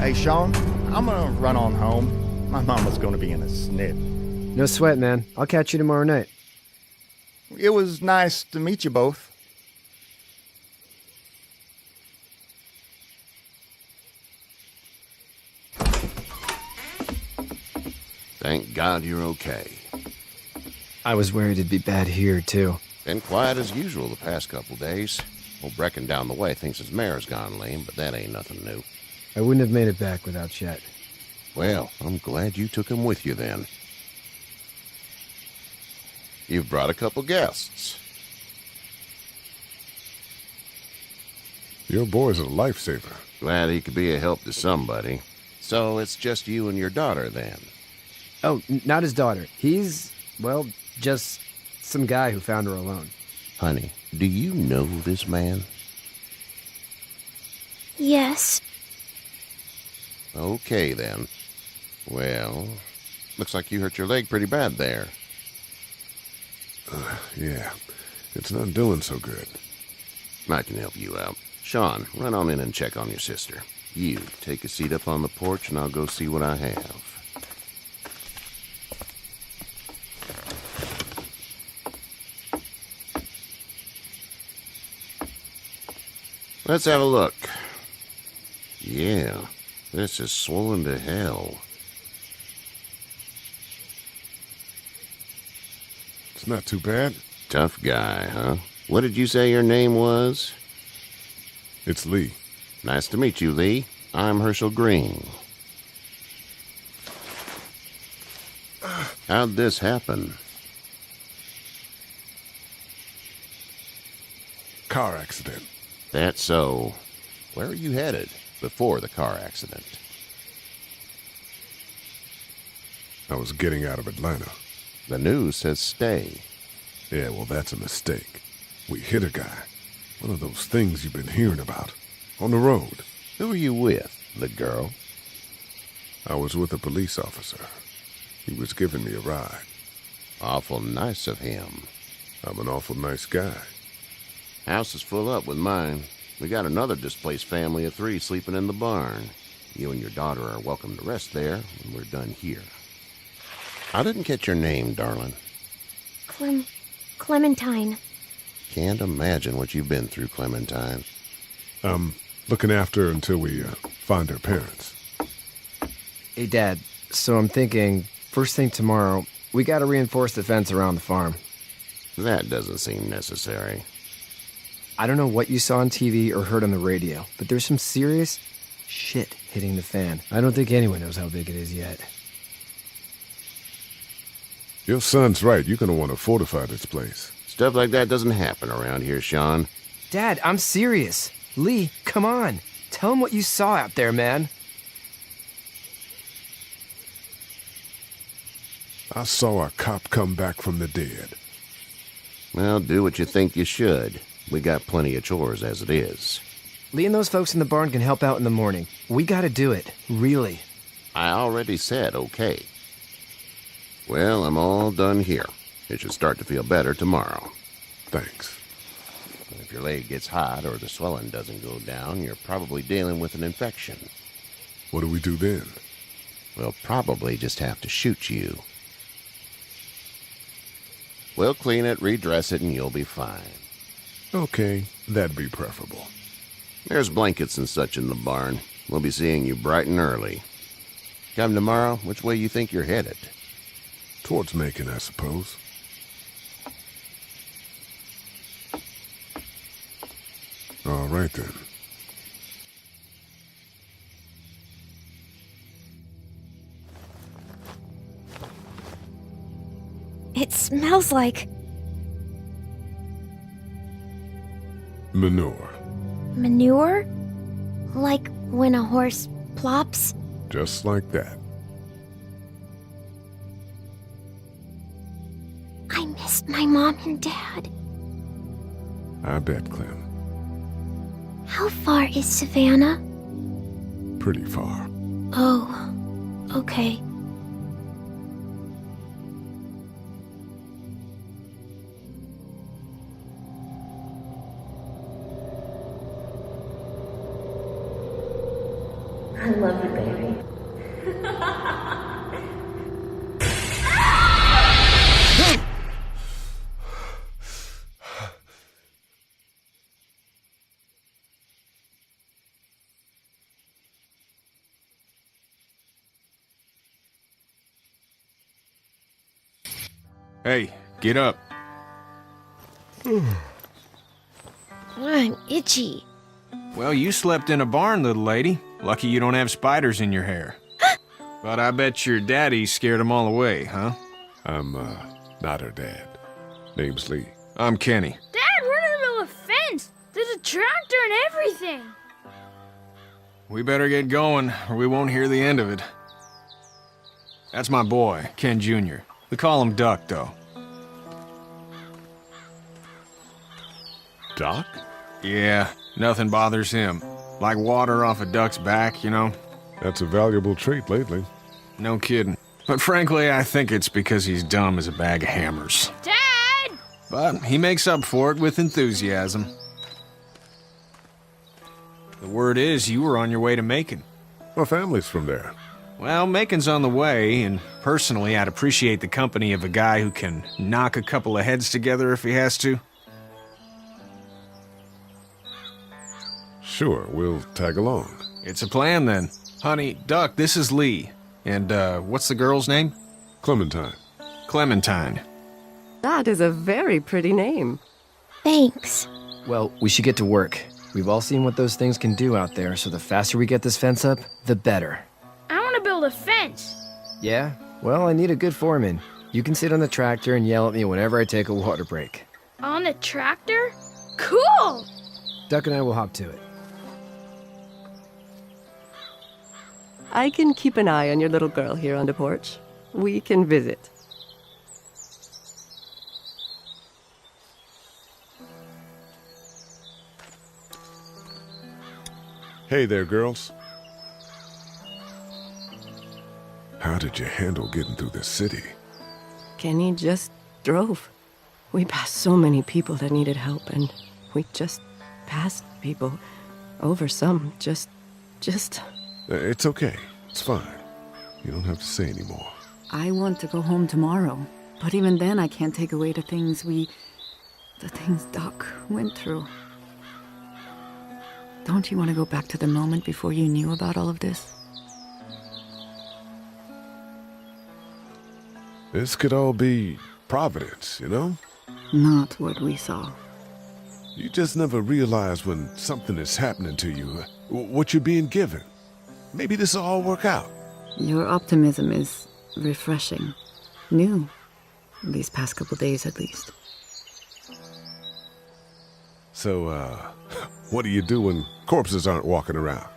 Hey, Sean, I'm gonna run on home. My mama's gonna be in a snit. No sweat, man. I'll catch you tomorrow night. It was nice to meet you both. Thank God you're okay. I was worried it'd be bad here, too. Been quiet as usual the past couple days. Old Brecken down the way thinks his mare's gone lame, but that ain't nothing new. I wouldn't have made it back without Chet. Well, I'm glad you took him with you then. You've brought a couple guests. Your boy's a lifesaver. Glad he could be a help to somebody. So it's just you and your daughter then? Oh, not his daughter. He's, well, just some guy who found her alone. Honey, do you know this man? Yes. Okay, then. Well, looks like you hurt your leg pretty bad there. Yeah, it's not doing so good. I can help you out. Sean, run on in and check on your sister. You, take a seat up on the porch and I'll go see what I have. Let's have a look. Yeah, this is swollen to hell. It's not too bad. Tough guy, huh? What did you say your name was? It's Lee. Nice to meet you, Lee. I'm Herschel Green. How'd this happen? Car accident. That's so. Where are you headed before the car accident? I was getting out of Atlanta. The news says stay. Yeah, well, that's a mistake. We hit a guy. One of those things you've been hearing about. On the road. Who are you with? The girl? I was with a police officer. He was giving me a ride. Awful nice of him. I'm an awful nice guy. House is full up with mine. We got another displaced family of 3 sleeping in the barn. You and your daughter are welcome to rest there when we're done here. I didn't get your name, darling. Clementine. Can't imagine what you've been through, Clementine. I'm looking after her until we find her parents. Hey, Dad, so I'm thinking, first thing tomorrow, we gotta reinforce the fence around the farm. That doesn't seem necessary. I don't know what you saw on TV or heard on the radio, but there's some serious shit hitting the fan. I don't think anyone knows how big it is yet. Your son's right. You're going to want to fortify this place. Stuff like that doesn't happen around here, Sean. Dad, I'm serious. Lee, come on. Tell him what you saw out there, man. I saw a cop come back from the dead. Well, do what you think you should. We got plenty of chores as it is. Lee and those folks in the barn can help out in the morning. We gotta do it. Really. I already said okay. Well, I'm all done here. It should start to feel better tomorrow. Thanks. If your leg gets hot or the swelling doesn't go down, you're probably dealing with an infection. What do we do then? We'll probably just have to shoot you. We'll clean it, redress it, and you'll be fine. Okay, that'd be preferable. There's blankets and such in the barn. We'll be seeing you bright and early. Come tomorrow, which way you think you're headed? Towards Macon, I suppose. All right, then. It smells like Manure. manure? Like when a horse plops? Just like that. I missed my mom and dad. I bet, Clem. How far is Savannah? Pretty far. Oh, okay. I love you, baby. Hey, get up. I'm itchy. Well, you slept in a barn, little lady. Lucky you don't have spiders in your hair. But I bet your daddy scared them all away, huh? I'm, not her dad. Name's Lee. I'm Kenny. Dad, we're in the middle of a fence. There's a tractor and everything. We better get going, or we won't hear the end of it. That's my boy, Ken Jr. We call him Duck, though. Doc? Yeah, nothing bothers him. Like water off a duck's back, you know? That's a valuable trait lately. No kidding. But frankly, I think it's because he's dumb as a bag of hammers. Dad! But he makes up for it with enthusiasm. The word is you were on your way to Macon. My family's from there. Well, Macon's on the way, and personally, I'd appreciate the company of a guy who can knock a couple of heads together if he has to. Sure, we'll tag along. It's a plan, then. Honey, Duck, this is Lee. And, what's the girl's name? Clementine. Clementine. That is a very pretty name. Thanks. Well, we should get to work. We've all seen what those things can do out there, so the faster we get this fence up, the better. I want to build a fence. Yeah? Well, I need a good foreman. You can sit on the tractor and yell at me whenever I take a water break. On the tractor? Cool! Duck and I will hop to it. I can keep an eye on your little girl here on the porch. We can visit. Hey there, girls. How did you handle getting through the city? Kenny just drove. We passed so many people that needed help, and we just passed people. Over some, just... It's okay. It's fine. You don't have to say anymore. I want to go home tomorrow. But even then, I can't take away the things Doc went through. Don't you want to go back to the moment before you knew about all of this? This could all be Providence, you know? Not what we saw. You just never realize when something is happening to you, what you're being given. Maybe this will all work out. Your optimism is refreshing. New. These past couple days, at least. So, what do you do when corpses aren't walking around?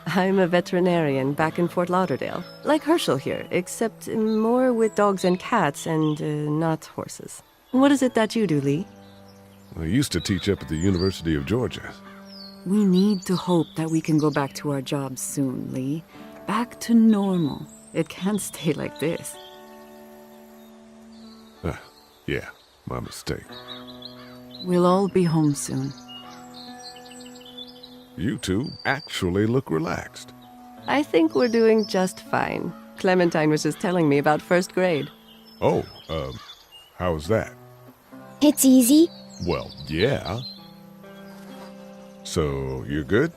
I'm a veterinarian back in Fort Lauderdale. Like Herschel here, except more with dogs and cats and not horses. What is it that you do, Lee? I used to teach up at the University of Georgia. We need to hope that we can go back to our jobs soon, Lee. Back to normal. It can't stay like this. Yeah, my mistake. We'll all be home soon. You two actually look relaxed. I think we're doing just fine. Clementine was just telling me about first grade. Oh, how was that? It's easy. Well, yeah. So, you're good?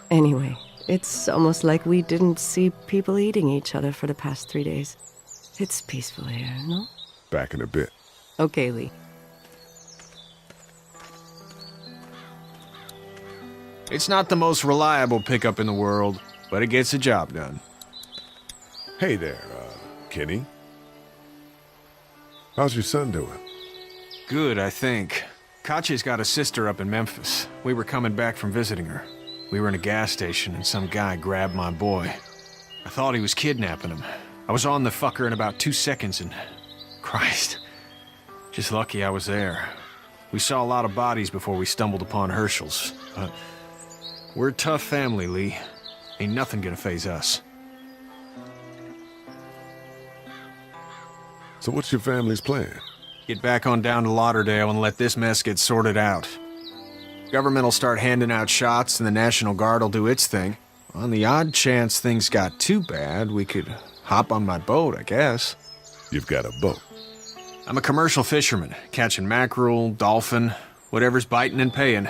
Anyway, it's almost like we didn't see people eating each other for the past 3 days. It's peaceful here, no? Back in a bit. Okay, Lee. It's not the most reliable pickup in the world, but it gets the job done. Hey there, Kenny. How's your son doing? Good, I think. Katya's got a sister up in Memphis. We were coming back from visiting her. We were in a gas station and some guy grabbed my boy. I thought he was kidnapping him. I was on the fucker in about 2 seconds and... Christ. Just lucky I was there. We saw a lot of bodies before we stumbled upon Herschel's, but... We're a tough family, Lee. Ain't nothing gonna faze us. So what's your family's plan? Get back on down to Lauderdale and let this mess get sorted out. Government will start handing out shots and the National Guard will do its thing. On the odd chance things got too bad, we could hop on my boat, I guess. You've got a boat. I'm a commercial fisherman, catching mackerel, dolphin, whatever's biting and paying.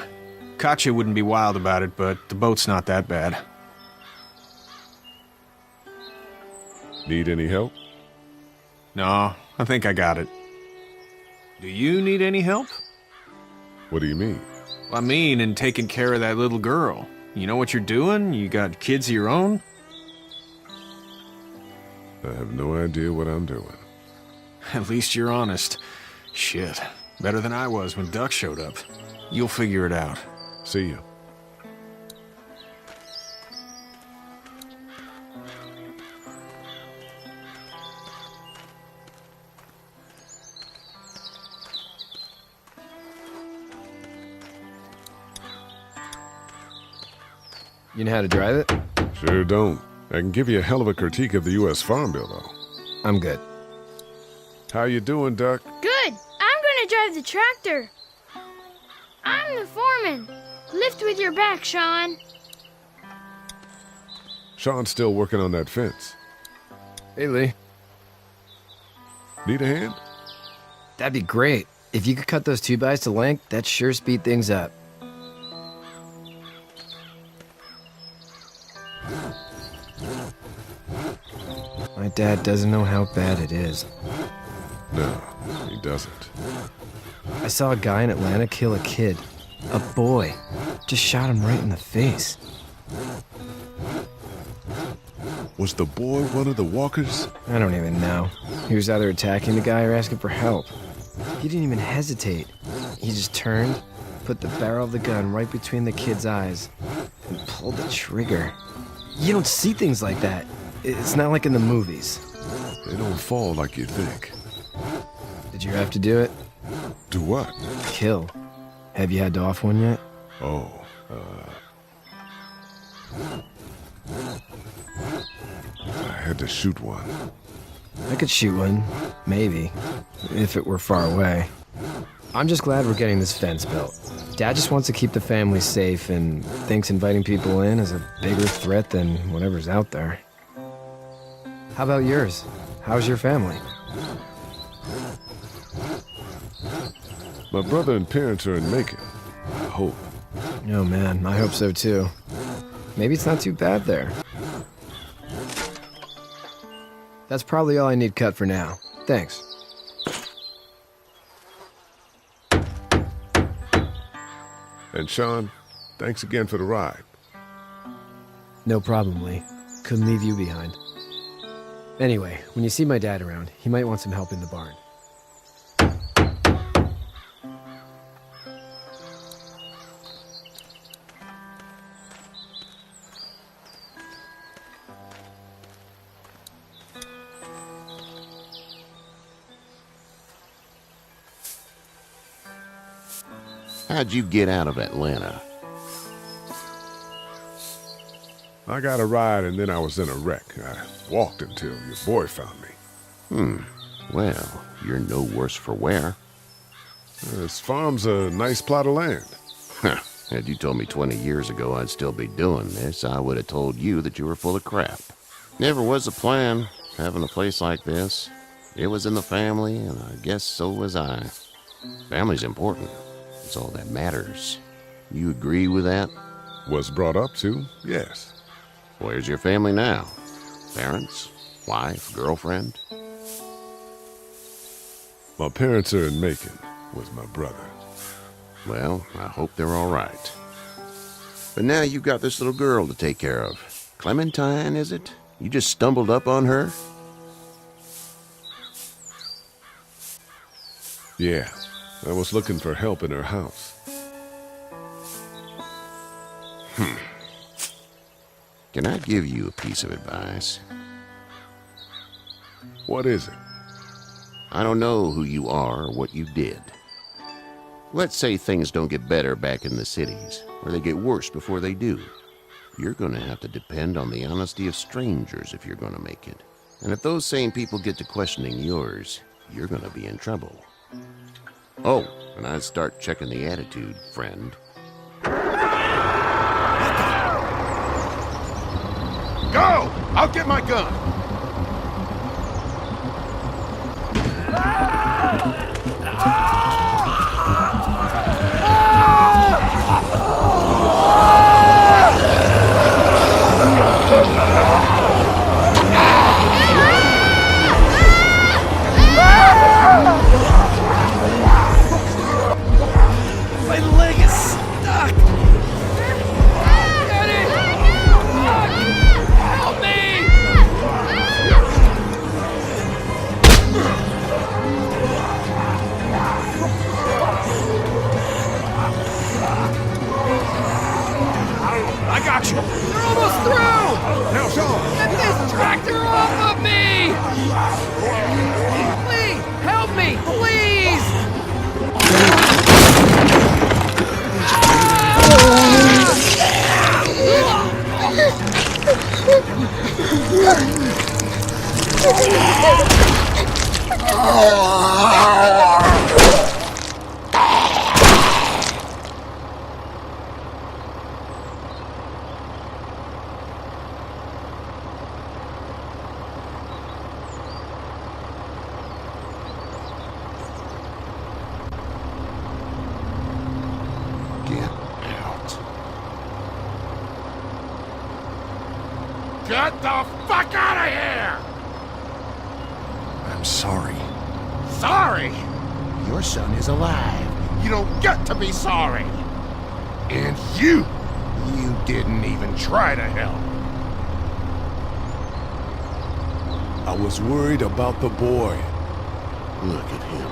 Katya wouldn't be wild about it, but the boat's not that bad. Need any help? No, I think I got it. Do you need any help? What do you mean? I mean, in taking care of that little girl. You know what you're doing? You got kids of your own? I have no idea what I'm doing. At least you're honest. Shit. Better than I was when Duck showed up. You'll figure it out. See you. You know how to drive it? Sure don't. I can give you a hell of a critique of the U.S. Farm Bill, though. I'm good. How you doing, Duck? Good. I'm gonna drive the tractor. I'm the foreman. Lift with your back, Sean. Sean's still working on that fence. Hey, Lee. Need a hand? That'd be great. If you could cut those 2x to length, that'd sure speed things up. My dad doesn't know how bad it is. No, he doesn't. I saw a guy in Atlanta kill a kid. A boy. Just shot him right in the face. Was the boy one of the walkers? I don't even know. He was either attacking the guy or asking for help. He didn't even hesitate. He just turned, put the barrel of the gun right between the kid's eyes, and pulled the trigger. You don't see things like that. It's not like in the movies. They don't fall like you think. Did you have to do it? Do what? Kill. Have you had to off one yet? Oh, I had to shoot one. I could shoot one, maybe, if it were far away. I'm just glad we're getting this fence built. Dad just wants to keep the family safe and thinks inviting people in is a bigger threat than whatever's out there. How about yours? How's your family? My brother and parents are in Macon. I hope. Oh man, I hope so too. Maybe it's not too bad there. That's probably all I need cut for now. Thanks. And Sean, thanks again for the ride. No problem, Lee. Couldn't leave you behind. Anyway, when you see my dad around, he might want some help in the barn. How'd you get out of Atlanta? I got a ride and then I was in a wreck. I walked until your boy found me. Well, you're no worse for wear. This farm's a nice plot of land. Had you told me 20 years ago I'd still be doing this, I would have told you that you were full of crap. Never was a plan, having a place like this. It was in the family, and I guess so was I. Family's important. It's all that matters. You agree with that? Was brought up to, yes. Where's your family now? Parents? Wife? Girlfriend? My parents are in Macon with my brother. Well, I hope they're all right. But now you've got this little girl to take care of. Clementine, is it? You just stumbled up on her? Yeah, I was looking for help in her house. Can I give you a piece of advice? What is it? I don't know who you are or what you did. Let's say things don't get better back in the cities, or they get worse before they do. You're going to have to depend on the honesty of strangers if you're going to make it. And if those same people get to questioning yours, you're going to be in trouble. Oh, and I'd start checking the attitude, friend. Get my gun! My leg is stuck! Get it! Help me! I got you! They're almost through! Now, Sean! Get this tractor off of me! Please, help me, please! Get out. Get the fuck out of here! I'm sorry. Sorry? Your son is alive. You don't get to be sorry. And you didn't even try to help. I was worried about the boy. Look at him.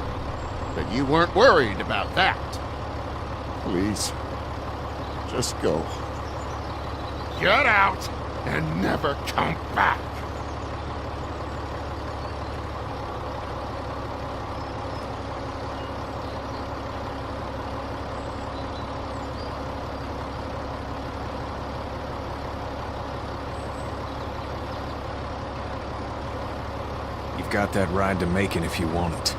But you weren't worried about that. Please, just go. Get out and never come back. You've got that ride to Macon if you want it.